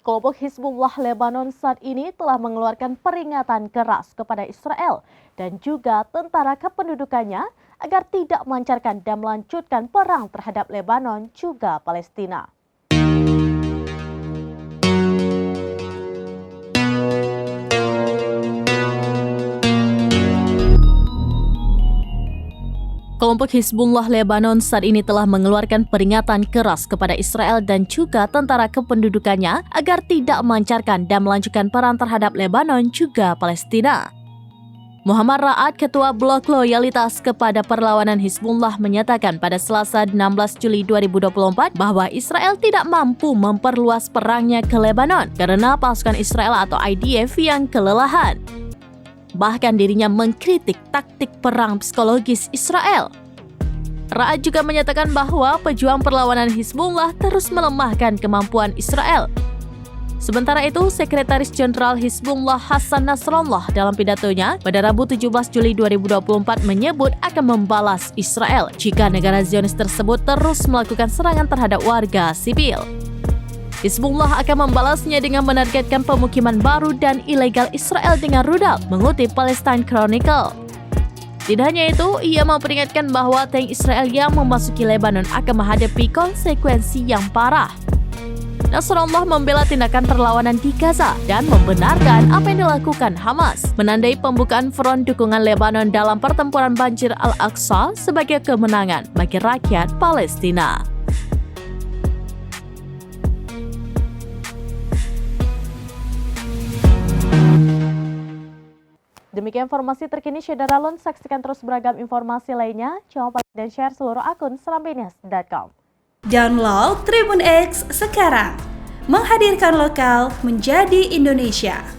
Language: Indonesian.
Kelompok Hizbullah Lebanon saat ini telah mengeluarkan peringatan keras kepada Israel dan juga tentara kependudukannya agar tidak melancarkan dan melanjutkan perang terhadap Lebanon juga Palestina. Kelompok Hizbullah Lebanon saat ini telah mengeluarkan peringatan keras kepada Israel dan juga tentara kependudukannya agar tidak melancarkan dan melanjutkan perang terhadap Lebanon juga Palestina. Muhammad Ra'ad, Ketua Blok Loyalitas kepada Perlawanan Hizbullah, menyatakan pada Selasa 16 Juli 2024 bahwa Israel tidak mampu memperluas perangnya ke Lebanon karena pasukan Israel atau IDF yang kelelahan. Bahkan dirinya mengkritik taktik perang psikologis Israel. Ra'ad juga menyatakan bahwa pejuang perlawanan Hizbullah terus melemahkan kemampuan Israel. Sementara itu, Sekretaris Jenderal Hizbullah Hassan Nasrallah dalam pidatonya pada Rabu 17 Juli 2024 menyebut akan membalas Israel jika negara Zionis tersebut terus melakukan serangan terhadap warga sipil. Hizbullah akan membalasnya dengan menargetkan pemukiman baru dan ilegal Israel dengan rudal, mengutip Palestine Chronicle. Tidak hanya itu, ia memperingatkan bahwa tank Israel yang memasuki Lebanon akan menghadapi konsekuensi yang parah. Nasrallah membela tindakan perlawanan di Gaza dan membenarkan apa yang dilakukan Hamas, menandai pembukaan front dukungan Lebanon dalam pertempuran banjir Al-Aqsa sebagai kemenangan bagi rakyat Palestina. Demikian informasi terkini Syederalun, saksikan terus beragam informasi lainnya. Jangan lupa like dan share seluruh akun serambinews.com. Download Tribun X sekarang, menghadirkan lokal menjadi Indonesia.